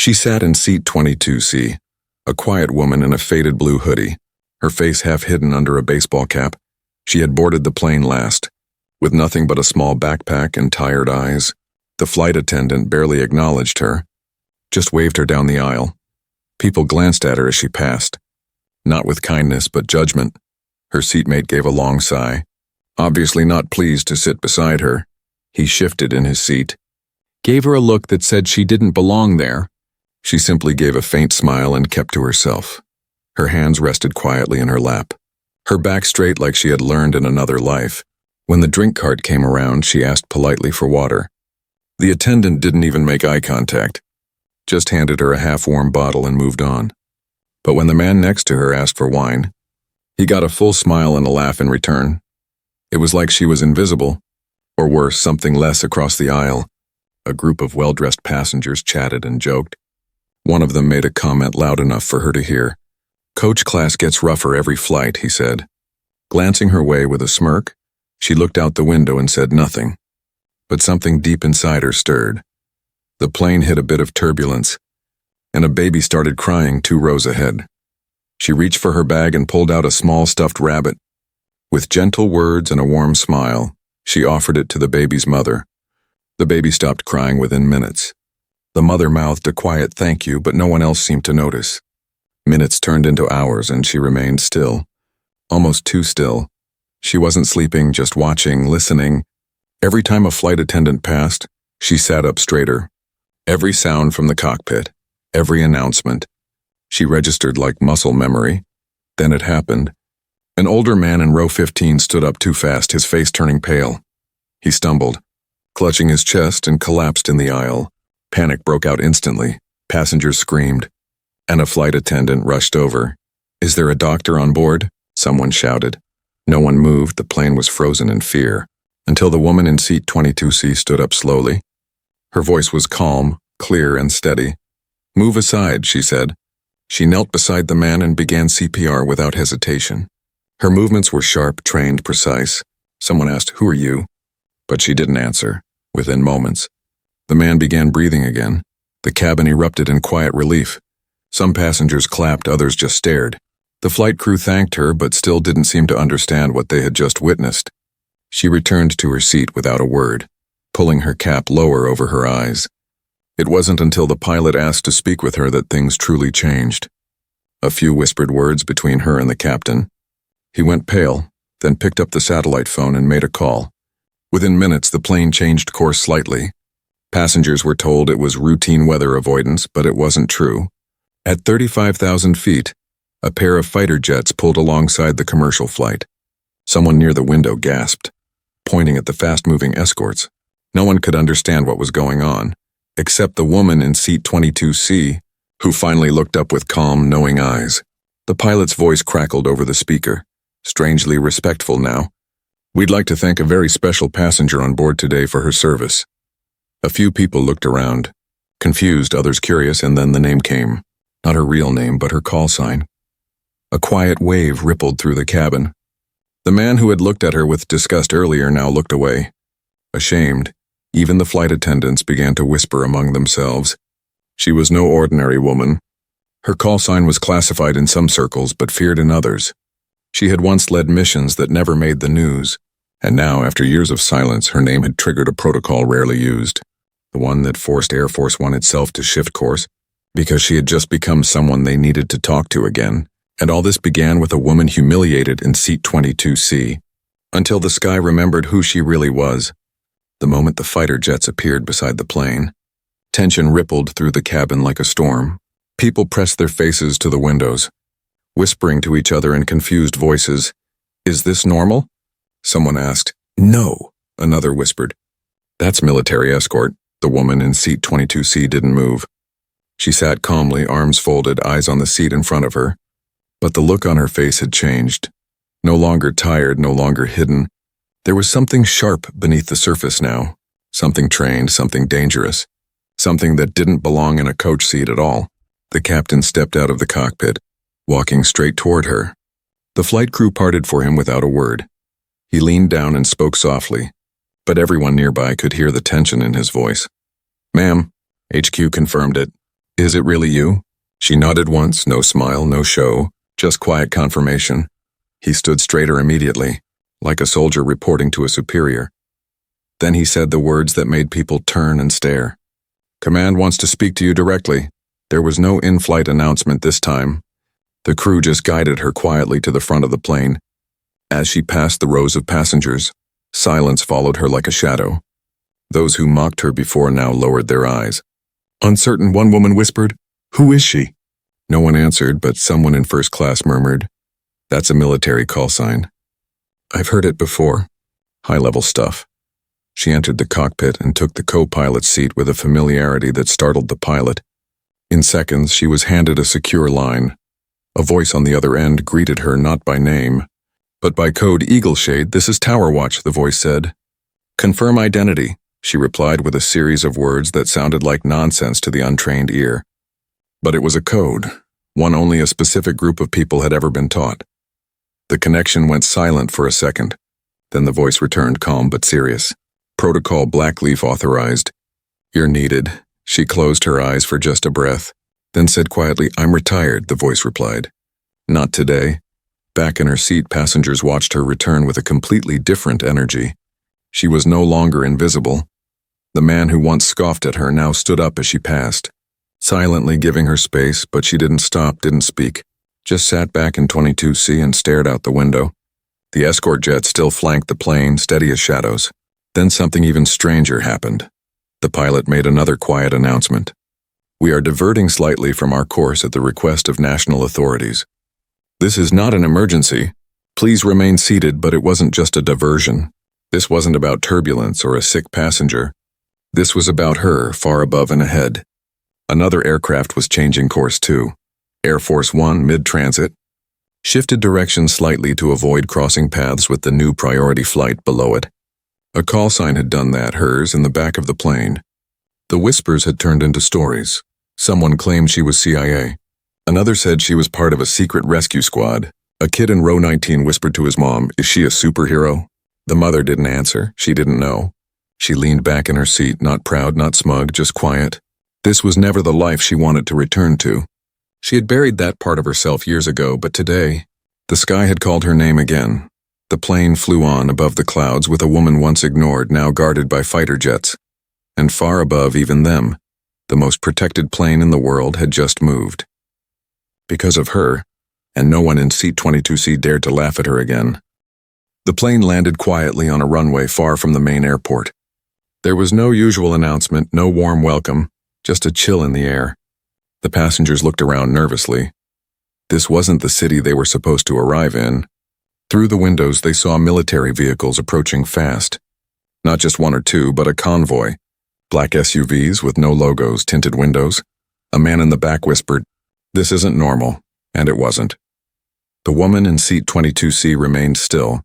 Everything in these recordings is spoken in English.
She sat in seat 22C, a quiet woman in a faded blue hoodie, her face half hidden under a baseball cap. She had boarded the plane last, with nothing but a small backpack and tired eyes. The flight attendant barely acknowledged her, just waved her down the aisle. People glanced at her as she passed, not with kindness but judgment. Her seatmate gave a long sigh, obviously not pleased to sit beside her. He shifted in his seat, gave her a look that said she didn't belong there. She simply gave a faint smile and kept to herself. Her hands rested quietly in her lap, her back straight like she had learned in another life. When the drink cart came around, she asked politely for water. The attendant didn't even make eye contact, just handed her a half-warm bottle and moved on. But when the man next to her asked for wine, he got a full smile and a laugh in return. It was like she was invisible, or worse, something less across the aisle. A group of well-dressed passengers chatted and joked. One of them made a comment loud enough for her to hear. "Coach class gets rougher every flight," he said. Glancing her way with a smirk, she looked out the window and said nothing. But something deep inside her stirred. The plane hit a bit of turbulence, and a baby started crying 2 rows ahead. She reached for her bag and pulled out a small stuffed rabbit. With gentle words and a warm smile, she offered it to the baby's mother. The baby stopped crying within minutes. The mother mouthed a quiet thank you, but no one else seemed to notice. Minutes turned into hours, and she remained still. Almost too still. She wasn't sleeping, just watching, listening. Every time a flight attendant passed, she sat up straighter. Every sound from the cockpit, every announcement, she registered like muscle memory. Then it happened. An older man in row 15 stood up too fast, his face turning pale. He stumbled, clutching his chest, and collapsed in the aisle. Panic broke out instantly. Passengers screamed, and a flight attendant rushed over. "Is there a doctor on board?" someone shouted. No one moved. The plane was frozen in fear, until the woman in seat 22C stood up slowly. Her voice was calm, clear, and steady. "Move aside," she said. She knelt beside the man and began CPR without hesitation. Her movements were sharp, trained, precise. Someone asked, "Who are you?" But she didn't answer. Within moments, the man began breathing again. The cabin erupted in quiet relief. Some passengers clapped, others just stared. The flight crew thanked her, but still didn't seem to understand what they had just witnessed. She returned to her seat without a word, pulling her cap lower over her eyes. It wasn't until the pilot asked to speak with her that things truly changed. A few whispered words between her and the captain. He went pale, then picked up the satellite phone and made a call. Within minutes, the plane changed course slightly. Passengers were told it was routine weather avoidance, but it wasn't true. At 35,000 feet, a pair of fighter jets pulled alongside the commercial flight. Someone near the window gasped, pointing at the fast-moving escorts. No one could understand what was going on, except the woman in seat 22C, who finally looked up with calm, knowing eyes. The pilot's voice crackled over the speaker, strangely respectful now. "We'd like to thank a very special passenger on board today for her service." A few people looked around, confused, others curious, and then the name came. Not her real name, but her call sign. A quiet wave rippled through the cabin. The man who had looked at her with disgust earlier now looked away. Ashamed, even the flight attendants began to whisper among themselves. She was no ordinary woman. Her call sign was classified in some circles, but feared in others. She had once led missions that never made the news, and now, after years of silence, her name had triggered a protocol rarely used, the one that forced Air Force One itself to shift course, because she had just become someone they needed to talk to again. And all this began with a woman humiliated in seat 22C, until the sky remembered who she really was. The moment the fighter jets appeared beside the plane, tension rippled through the cabin like a storm. People pressed their faces to the windows, whispering to each other in confused voices. "Is this normal?" Someone asked. "No," another whispered. "That's military escort." The woman in seat 22C didn't move. She sat calmly, arms folded, eyes on the seat in front of her. But the look on her face had changed. No longer tired, no longer hidden. There was something sharp beneath the surface now. Something trained, something dangerous. Something that didn't belong in a coach seat at all. The captain stepped out of the cockpit, walking straight toward her. The flight crew parted for him without a word. He leaned down and spoke softly, but everyone nearby could hear the tension in his voice. "Ma'am," HQ confirmed it. Is it really you? She nodded once, no smile, no show, just quiet confirmation. He stood straighter immediately, like a soldier reporting to a superior. Then he said the words that made people turn and stare. Command wants to speak to you directly. There was no in-flight announcement this time. The crew just guided her quietly to the front of the plane. As she passed the rows of passengers, silence followed her like a shadow. Those who mocked her before now lowered their eyes. Uncertain, one woman whispered, "Who is she?" No one answered, but someone in first class murmured, "That's a military call sign." I've heard it before. High-level stuff. She entered the cockpit and took the co-pilot's seat with a familiarity that startled the pilot. In seconds, she was handed a secure line. A voice on the other end greeted her not by name, but by code Eagleshade. "This is Tower Watch," the voice said. "Confirm identity," she replied with a series of words that sounded like nonsense to the untrained ear. But it was a code, one only a specific group of people had ever been taught. The connection went silent for a second. Then the voice returned, calm but serious. "Protocol Blackleaf authorized. You're needed." She closed her eyes for just a breath, then said quietly, "I'm retired," the voice replied. "Not today." Back in her seat, passengers watched her return with a completely different energy. She was no longer invisible. The man who once scoffed at her now stood up as she passed, silently giving her space, but she didn't stop, didn't speak, just sat back in 22C and stared out the window. The escort jet still flanked the plane, steady as shadows. Then something even stranger happened. The pilot made another quiet announcement. "We are diverting slightly from our course at the request of national authorities. This is not an emergency. Please remain seated," but it wasn't just a diversion. This wasn't about turbulence or a sick passenger. This was about her, far above and ahead. Another aircraft was changing course too. Air Force One, mid-transit, shifted direction slightly to avoid crossing paths with the new priority flight below it. A call sign had done that, hers, in the back of the plane. The whispers had turned into stories. Someone claimed she was CIA. Another said she was part of a secret rescue squad. A kid in row 19 whispered to his mom, "Is she a superhero?" The mother didn't answer. She didn't know. She leaned back in her seat, not proud, not smug, just quiet. This was never the life she wanted to return to. She had buried that part of herself years ago, but today, the sky had called her name again. The plane flew on above the clouds with a woman once ignored, now guarded by fighter jets. And far above even them, the most protected plane in the world had just moved. Because of her, and no one in seat 22C dared to laugh at her again. The plane landed quietly on a runway far from the main airport. There was no usual announcement, no warm welcome, just a chill in the air. The passengers looked around nervously. This wasn't the city they were supposed to arrive in. Through the windows, they saw military vehicles approaching fast. Not just one or two, but a convoy. Black SUVs with no logos, tinted windows. A man in the back whispered, "This isn't normal," and it wasn't. The woman in seat 22C remained still.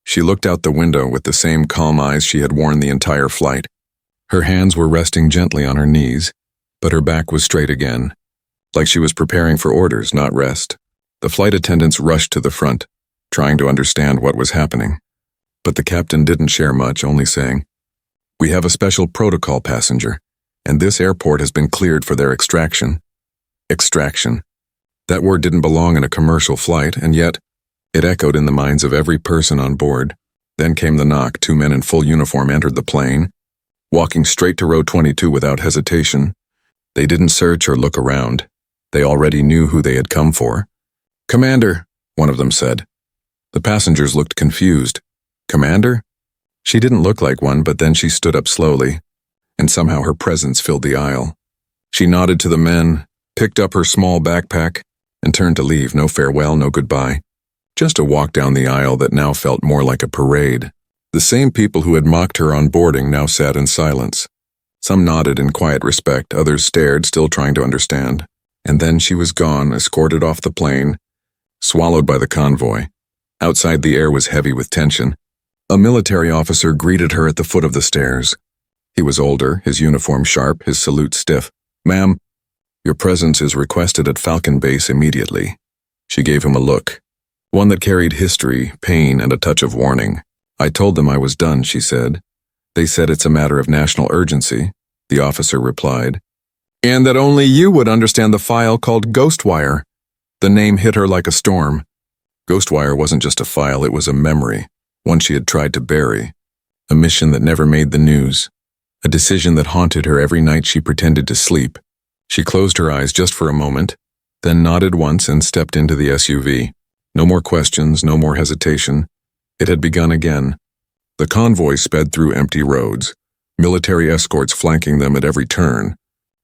She looked out the window with the same calm eyes she had worn the entire flight. Her hands were resting gently on her knees, but her back was straight again, like she was preparing for orders, not rest. The flight attendants rushed to the front, trying to understand what was happening. But the captain didn't share much, only saying, "We have a special protocol passenger, and this airport has been cleared for their extraction." Extraction. That word didn't belong in a commercial flight, and yet it echoed in the minds of every person on board. Then came the knock. Two men in full uniform entered the plane, walking straight to row 22 without hesitation. They didn't search or look around. They already knew who they had come for. "Commander," one of them said. The passengers looked confused. "Commander?" She didn't look like one, but then she stood up slowly, and somehow her presence filled the aisle. She nodded to the men, picked up her small backpack, and turned to leave. No farewell, no goodbye. Just a walk down the aisle that now felt more like a parade. The same people who had mocked her on boarding now sat in silence. Some nodded in quiet respect, others stared, still trying to understand. And then she was gone, escorted off the plane, swallowed by the convoy. Outside, the air was heavy with tension. A military officer greeted her at the foot of the stairs. He was older, his uniform sharp, his salute stiff. "Ma'am, your presence is requested at Falcon Base immediately." She gave him a look, one that carried history, pain, and a touch of warning. "I told them I was done," she said. "They said it's a matter of national urgency," the officer replied. And that only you would understand the file called Ghostwire. The name hit her like a storm. Ghostwire wasn't just a file, it was a memory, one she had tried to bury. A mission that never made the news. A decision that haunted her every night she pretended to sleep. She closed her eyes just for a moment, then nodded once and stepped into the SUV. No more questions, no more hesitation. It had begun again. The convoy sped through empty roads, military escorts flanking them at every turn.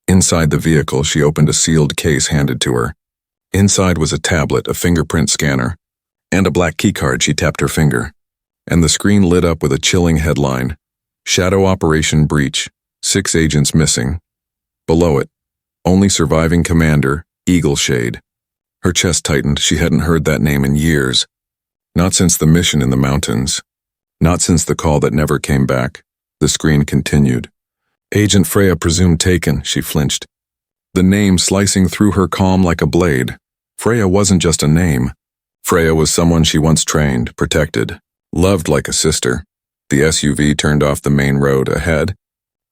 Inside the vehicle, she opened a sealed case handed to her. Inside was a tablet, a fingerprint scanner, and a black keycard. She tapped her finger, and the screen lit up with a chilling headline. Shadow Operation Breach, 6 agents missing. Below it, only surviving commander, Eagleshade. Her chest tightened. She hadn't heard that name in years. Not since the mission in the mountains. Not since the call that never came back. The screen continued. Agent Freya presumed taken. She flinched. The name slicing through her calm like a blade. Freya wasn't just a name. Freya was someone she once trained, protected, loved like a sister. The SUV turned off the main road. Ahead,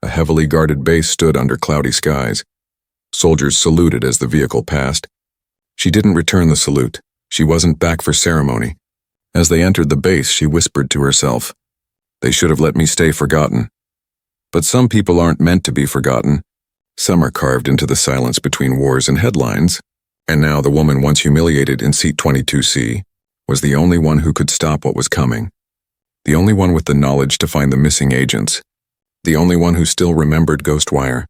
a heavily guarded base stood under cloudy skies. Soldiers saluted as the vehicle passed. She didn't return the salute. She wasn't back for ceremony. As they entered the base, she whispered to herself, "They should have let me stay forgotten." But some people aren't meant to be forgotten. Some are carved into the silence between wars and headlines. And now the woman once humiliated in seat 22C was the only one who could stop what was coming. The only one with the knowledge to find the missing agents. The only one who still remembered Ghostwire.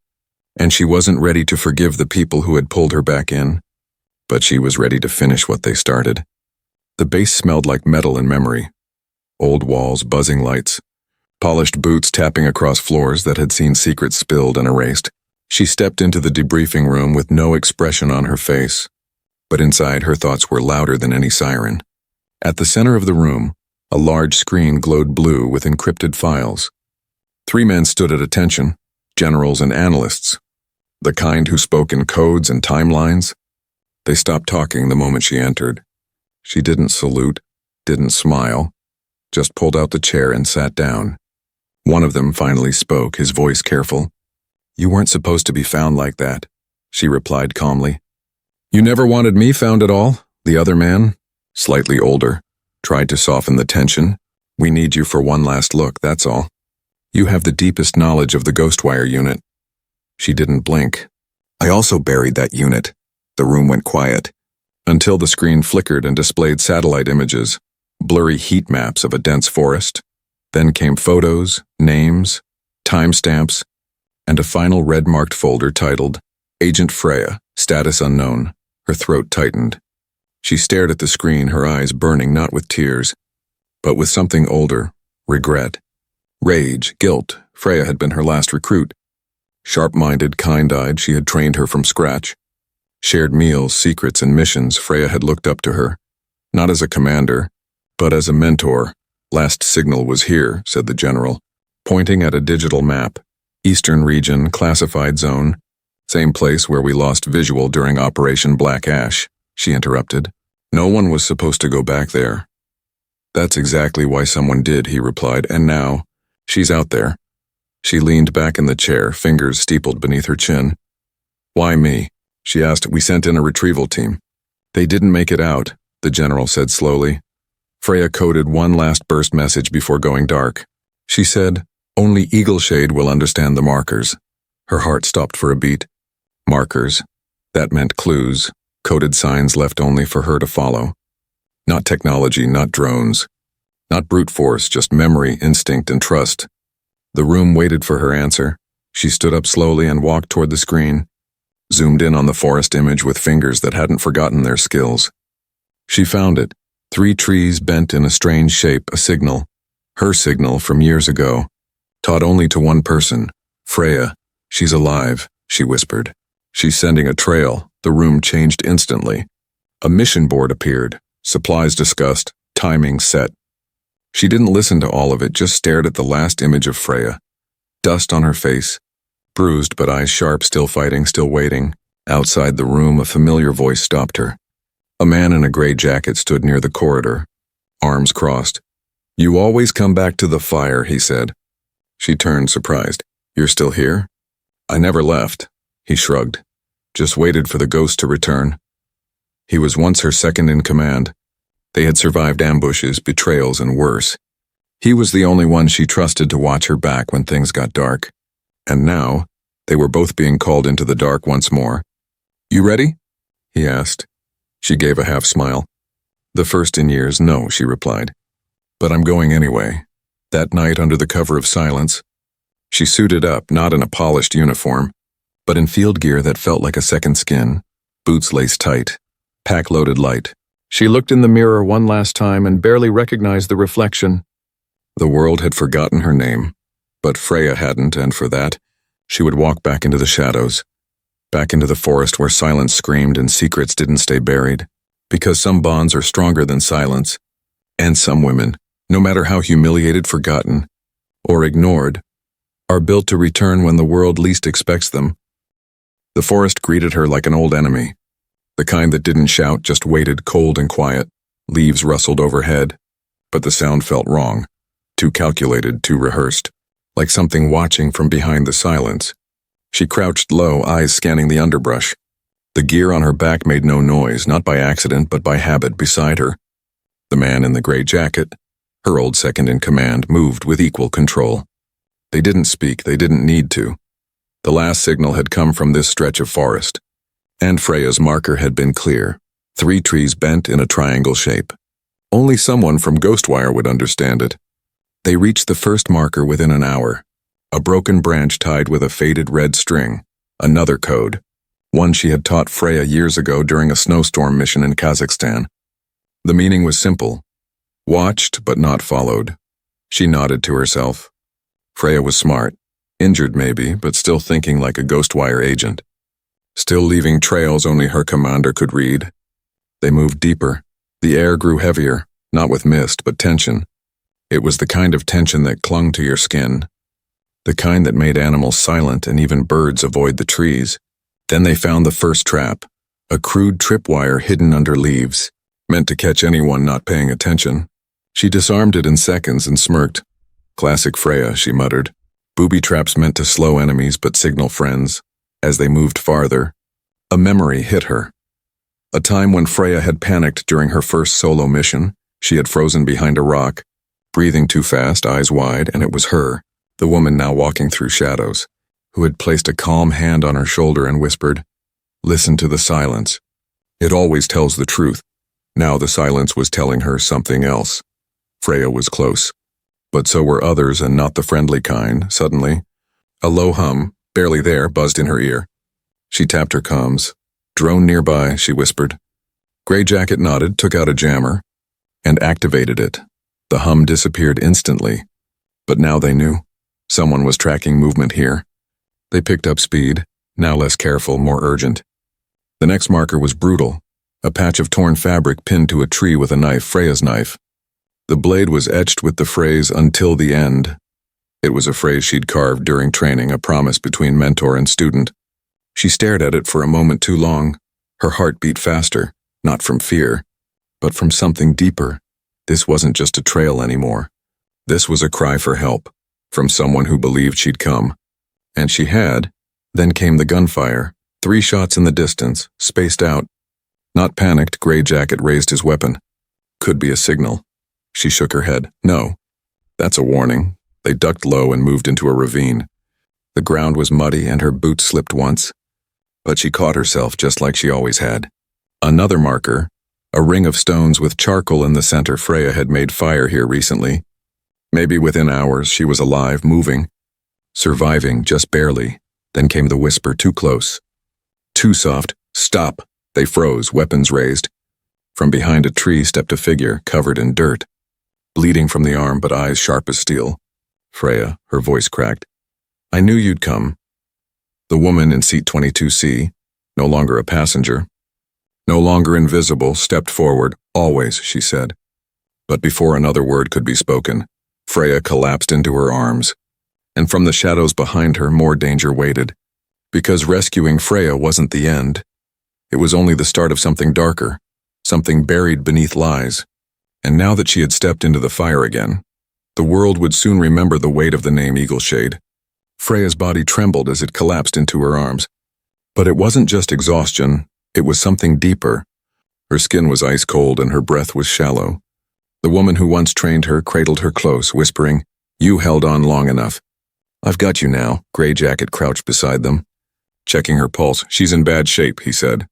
And she wasn't ready to forgive the people who had pulled her back in. But she was ready to finish what they started. The base smelled like metal and memory. Old walls, buzzing lights. Polished boots tapping across floors that had seen secrets spilled and erased. She stepped into the debriefing room with no expression on her face. But inside, her thoughts were louder than any siren. At the center of the room, a large screen glowed blue with encrypted files. 3 men stood at attention, generals and analysts. The kind who spoke in codes and timelines. They stopped talking the moment she entered. She didn't salute, didn't smile, just pulled out the chair and sat down. One of them finally spoke, his voice careful. "You weren't supposed to be found like that," she replied calmly. "You never wanted me found at all?" The other man, slightly older, tried to soften the tension. "We need you for one last look, that's all. You have the deepest knowledge of the Ghostwire unit." She didn't blink. "I also buried that unit." The room went quiet, until the screen flickered and displayed satellite images, blurry heat maps of a dense forest. Then came photos, names, timestamps, and a final red-marked folder titled, Agent Freya, Status Unknown. Her throat tightened. She stared at the screen, her eyes burning not with tears, but with something older, regret. Rage, guilt. Freya had been her last recruit. Sharp-minded, kind-eyed, she had trained her from scratch. Shared meals, secrets, and missions, Freya had looked up to her. Not as a commander, but as a mentor. "Last signal was here," said the general, pointing at a digital map. "Eastern region, classified zone. Same place where we lost visual during Operation Black Ash," she interrupted. "No one was supposed to go back there." "That's exactly why someone did," he replied, "and now, she's out there." She leaned back in the chair, fingers steepled beneath her chin. "Why me?" she asked. "We sent in a retrieval team." "They didn't make it out," the general said slowly. Freya coded one last burst message before going dark. She said, "Only Eagleshade will understand the markers." Her heart stopped for a beat. Markers. That meant clues, coded signs left only for her to follow. Not technology, not drones. Not brute force, just memory, instinct, and trust. The room waited for her answer. She stood up slowly and walked toward the screen, zoomed in on the forest image with fingers that hadn't forgotten their skills. She found it. 3 trees bent in a strange shape, a signal. Her signal from years ago. Taught only to one person. Freya. "She's alive," she whispered. "She's sending a trail." The room changed instantly. A mission board appeared. Supplies discussed. Timing set. She didn't listen to all of it, just stared at the last image of Freya. Dust on her face. Bruised but eyes sharp, still fighting, still waiting. Outside the room, a familiar voice stopped her. A man in a gray jacket stood near the corridor, arms crossed. "You always come back to the fire," he said. She turned, surprised. "You're still here?" "I never left." He shrugged. Just waited for the ghost to return. He was once her second in command. They had survived ambushes, betrayals, and worse. He was the only one she trusted to watch her back when things got dark. And now, they were both being called into the dark once more. "You ready?" he asked. She gave a half smile. "The first in years, no," she replied. "But I'm going anyway." That night, under the cover of silence, she suited up, not in a polished uniform, but in field gear that felt like a second skin, boots laced tight, pack loaded light. She looked in the mirror one last time and barely recognized the reflection. The world had forgotten her name, but Freya hadn't, and for that, she would walk back into the shadows, back into the forest where silence screamed and secrets didn't stay buried, because some bonds are stronger than silence, and some women, no matter how humiliated, forgotten, or ignored, are built to return when the world least expects them. The forest greeted her like an old enemy, the kind that didn't shout, just waited, cold and quiet. Leaves rustled overhead, but the sound felt wrong, too calculated, too rehearsed, like something watching from behind the silence. She crouched low, eyes scanning the underbrush. The gear on her back made no noise, not by accident but by habit beside her. The man in the gray jacket, her old second in command, moved with equal control. They didn't speak, they didn't need to. The last signal had come from this stretch of forest, and Freya's marker had been clear, 3 trees bent in a triangle shape. Only someone from Ghostwire would understand it. They reached the first marker within an hour, a broken branch tied with a faded red string, another code, one she had taught Freya years ago during a snowstorm mission in Kazakhstan. The meaning was simple: watched but not followed. She nodded to herself. Freya was smart, injured maybe, but still thinking like a Ghostwire agent. Still leaving trails only her commander could read. They moved deeper. The air grew heavier, not with mist, but tension. It was the kind of tension that clung to your skin, the kind that made animals silent and even birds avoid the trees. Then they found the first trap, a crude tripwire hidden under leaves, meant to catch anyone not paying attention. She disarmed it in seconds and smirked. "Classic Freya," she muttered. Booby traps meant to slow enemies but signal friends. As they moved farther, a memory hit her. A time when Freya had panicked during her first solo mission. She had frozen behind a rock, breathing too fast, eyes wide, and it was her, the woman now walking through shadows, who had placed a calm hand on her shoulder and whispered, "Listen to the silence. It always tells the truth." Now the silence was telling her something else. Freya was close, but so were others, and not the friendly kind. Suddenly, a low hum, barely there, buzzed in her ear. She tapped her comms. "Drone nearby," she whispered. Gray Jacket nodded, took out a jammer, and activated it. The hum disappeared instantly, but now they knew. Someone was tracking movement here. They picked up speed, now less careful, more urgent. The next marker was brutal, a patch of torn fabric pinned to a tree with a knife, Freya's knife. The blade was etched with the phrase, "until the end." It was a phrase she'd carved during training, a promise between mentor and student. She stared at it for a moment too long. Her heart beat faster, not from fear, but from something deeper. This wasn't just a trail anymore. This was a cry for help, from someone who believed she'd come. And she had. Then came the gunfire, 3 shots in the distance, spaced out. Not panicked, Gray Jacket raised his weapon. Could be a signal. She shook her head. No. That's a warning. They ducked low and moved into a ravine. The ground was muddy and her boots slipped once, but she caught herself just like she always had. Another marker, a ring of stones with charcoal in the center. Freya had made fire here recently. Maybe within hours she was alive, moving, surviving just barely. Then came the whisper, too close. Too soft. "Stop." They froze, weapons raised. From behind a tree stepped a figure, covered in dirt, bleeding from the arm but eyes sharp as steel. "Freya," her voice cracked. "I knew you'd come." The woman in seat 22C, no longer a passenger, no longer invisible, stepped forward. "Always," she said. But before another word could be spoken, Freya collapsed into her arms, and from the shadows behind her more danger waited. Because rescuing Freya wasn't the end. It was only the start of something darker, something buried beneath lies. And now that she had stepped into the fire again, the world would soon remember the weight of the name Eagleshade. Freya's body trembled as it collapsed into her arms. But it wasn't just exhaustion, it was something deeper. Her skin was ice cold and her breath was shallow. The woman who once trained her cradled her close, whispering, "You held on long enough." "I've got you now." Gray Jacket crouched beside them. Checking her pulse, "She's in bad shape," he said.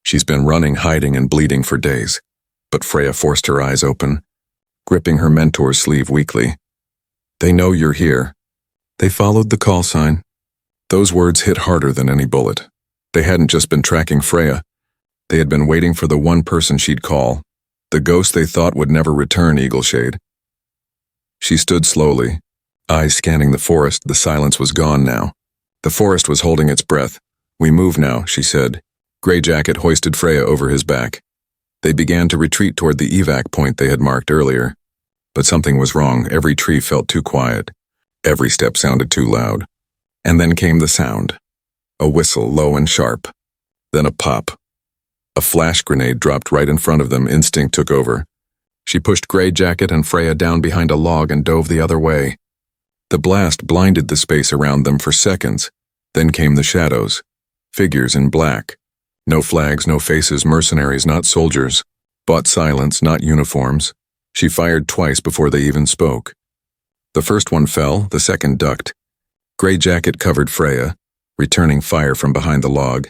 "She's been running, hiding, and bleeding for days." But Freya forced her eyes open, gripping her mentor's sleeve weakly. "They know you're here." They followed the call sign. Those words hit harder than any bullet. They hadn't just been tracking Freya. They had been waiting for the one person she'd call, the ghost they thought would never return, Eagleshade. She stood slowly, eyes scanning the forest. The silence was gone now. The forest was holding its breath. "We move now," she said. Gray Jacket hoisted Freya over his back. They began to retreat toward the evac point they had marked earlier. But something was wrong. Every tree felt too quiet. Every step sounded too loud. And then came the sound. A whistle, low and sharp. Then a pop. A flash grenade dropped right in front of them. Instinct took over. She pushed Gray Jacket and Freya down behind a log and dove the other way. The blast blinded the space around them for seconds. Then came the shadows. Figures in black. No flags, no faces, mercenaries, not soldiers. Bought silence, not uniforms. She fired twice before they even spoke. The first one fell, the second ducked. Gray Jacket covered Freya, returning fire from behind the log.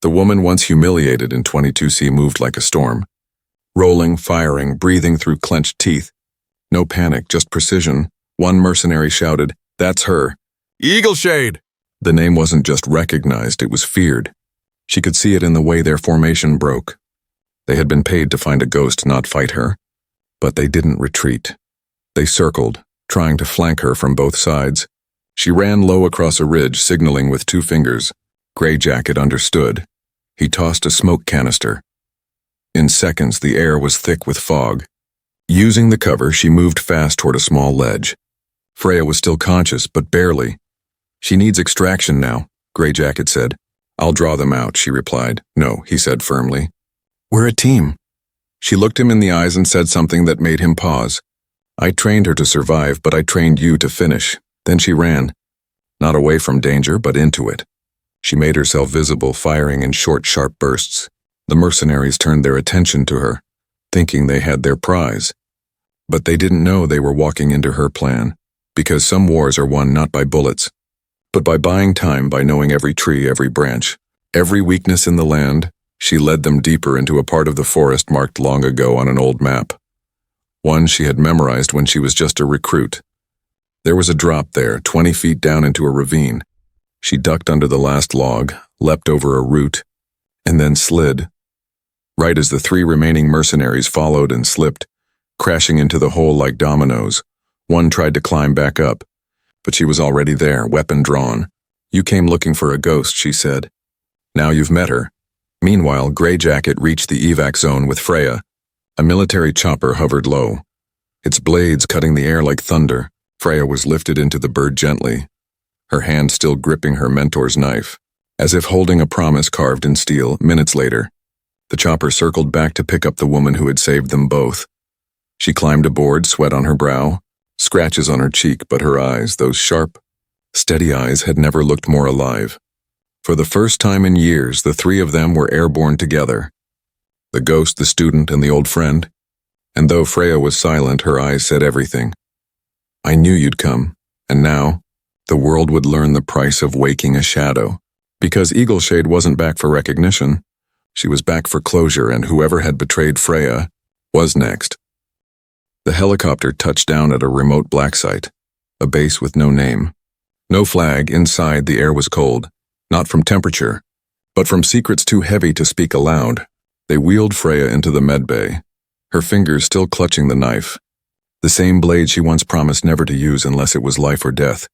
The woman once humiliated in 22C moved like a storm. Rolling, firing, breathing through clenched teeth. No panic, just precision. One mercenary shouted, "That's her." "Eagleshade!" The name wasn't just recognized, it was feared. She could see it in the way their formation broke. They had been paid to find a ghost, not fight her. But they didn't retreat. They circled, trying to flank her from both sides. She ran low across a ridge, signaling with 2 fingers. Gray Jacket understood. He tossed a smoke canister. In seconds, the air was thick with fog. Using the cover, she moved fast toward a small ledge. Freya was still conscious, but barely. "She needs extraction now," Gray Jacket said. "I'll draw them out," she replied. "No," he said firmly. "We're a team." She looked him in the eyes and said something that made him pause. "I trained her to survive, but I trained you to finish." Then she ran. Not away from danger, but into it. She made herself visible, firing in short, sharp bursts. The mercenaries turned their attention to her, thinking they had their prize. But they didn't know they were walking into her plan, because some wars are won not by bullets, but by buying time, by knowing every tree, every branch, every weakness in the land. She led them deeper into a part of the forest marked long ago on an old map. One she had memorized when she was just a recruit. There was a drop there, 20 feet down into a ravine. She ducked under the last log, leapt over a root, and then slid. Right as the 3 remaining mercenaries followed and slipped, crashing into the hole like dominoes. One tried to climb back up, but she was already there, weapon drawn. "You came looking for a ghost," she said. "Now you've met her." Meanwhile, Gray Jacket reached the evac zone with Freya. A military chopper hovered low, its blades cutting the air like thunder. Freya was lifted into the bird gently, her hand still gripping her mentor's knife, as if holding a promise carved in steel. Minutes later, the chopper circled back to pick up the woman who had saved them both. She climbed aboard, sweat on her brow, scratches on her cheek, but her eyes, those sharp, steady eyes, had never looked more alive. For the first time in years, the 3 of them were airborne together. The ghost, the student, and the old friend. And though Freya was silent, her eyes said everything. "I knew you'd come, and now, the world would learn the price of waking a shadow." Because Eagleshade wasn't back for recognition. She was back for closure, and whoever had betrayed Freya was next. The helicopter touched down at a remote black site, a base with no name. No flag. Inside, the air was cold. Not from temperature, but from secrets too heavy to speak aloud. They wheeled Freya into the medbay, her fingers still clutching the knife. The same blade she once promised never to use unless it was life or death.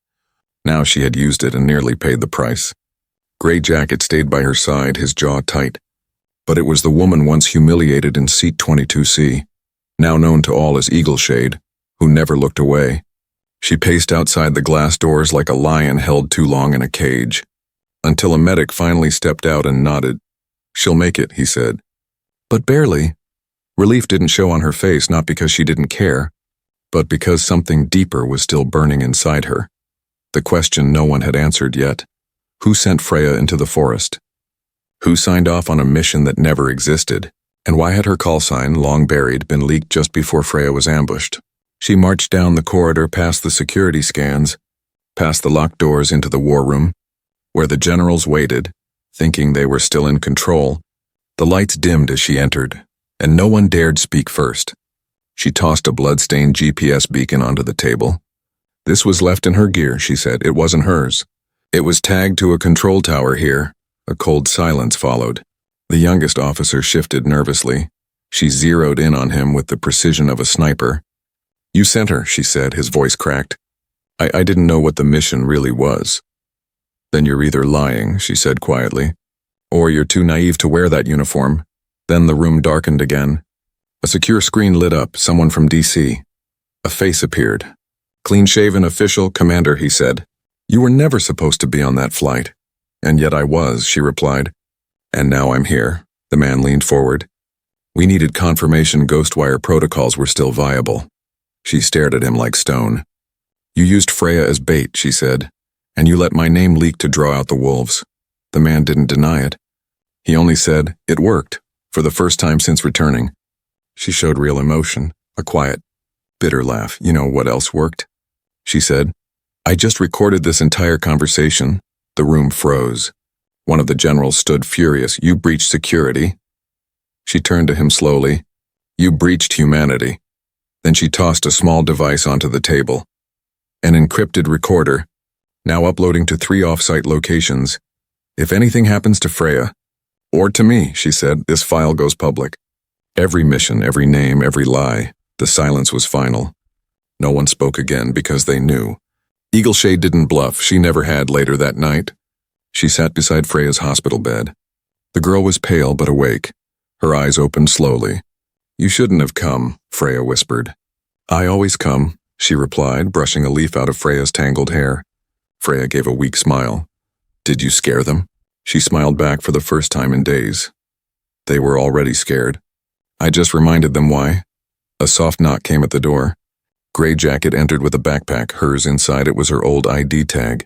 Now she had used it and nearly paid the price. Gray Jacket stayed by her side, his jaw tight. But it was the woman once humiliated in seat 22C, now known to all as Eagleshade, who never looked away. She paced outside the glass doors like a lion held too long in a cage, until a medic finally stepped out and nodded. "She'll make it," he said. But barely. Relief didn't show on her face, not because she didn't care, but because something deeper was still burning inside her. The question no one had answered yet. Who sent Freya into the forest? Who signed off on a mission that never existed? And why had her call sign, long buried, been leaked just before Freya was ambushed? She marched down the corridor past the security scans, past the locked doors into the war room, where the generals waited, thinking they were still in control. The lights dimmed as she entered, and no one dared speak first. She tossed a blood-stained GPS beacon onto the table. This was left in her gear, she said. It wasn't hers. It was tagged to a control tower here. A cold silence followed. The youngest officer shifted nervously. She zeroed in on him with the precision of a sniper. You sent her, she said, his voice cracked. I didn't know what the mission really was. Then you're either lying, she said quietly, or you're too naive to wear that uniform. Then the room darkened again. A secure screen lit up, someone from DC. A face appeared. Clean-shaven official, Commander, he said. You were never supposed to be on that flight. And yet I was, she replied. And now I'm here. The man leaned forward. We needed confirmation Ghostwire protocols were still viable. She stared at him like stone. You used Freya as bait, she said, and you let my name leak to draw out the wolves. The man didn't deny it. He only said, it worked, for the first time since returning. She showed real emotion, a quiet, bitter laugh. You know what else worked? She said, I just recorded this entire conversation. The room froze. One of the generals stood furious. You breached security. She turned to him slowly. You breached humanity. Then she tossed a small device onto the table. An encrypted recorder, now uploading to 3 off-site locations. If anything happens to Freya, or to me, she said, this file goes public. Every mission, every name, every lie. The silence was final. No one spoke again because they knew. Eagleshade didn't bluff. She never had later that night. She sat beside Freya's hospital bed. The girl was pale but awake. Her eyes opened slowly. You shouldn't have come, Freya whispered. I always come, she replied, brushing a leaf out of Freya's tangled hair. Freya gave a weak smile. Did you scare them? She smiled back for the first time in days. They were already scared. I just reminded them why. A soft knock came at the door. Gray Jacket entered with a backpack. Hers inside it was her old ID tag,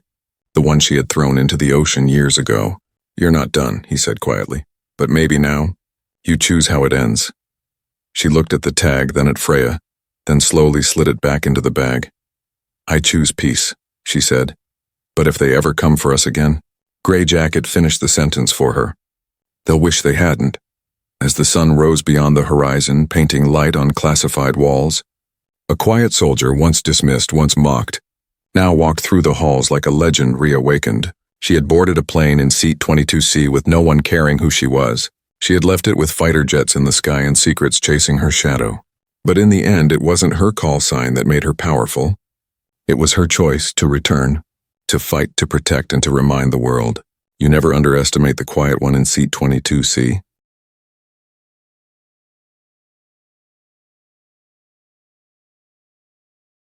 the one she had thrown into the ocean years ago. You're not done, he said quietly. But maybe now. You choose how it ends. She looked at the tag, then at Freya, then slowly slid it back into the bag. I choose peace, she said. But if they ever come for us again, Gray Jacket finished the sentence for her. They'll wish they hadn't. As the sun rose beyond the horizon, painting light on classified walls, a quiet soldier, once dismissed, once mocked, now walked through the halls like a legend reawakened. She had boarded a plane in seat 22C with no one caring who she was. She had left it with fighter jets in the sky and secrets chasing her shadow. But in the end, it wasn't her call sign that made her powerful. It was her choice to return, to fight, to protect, and to remind the world. You never underestimate the quiet one in seat 22C.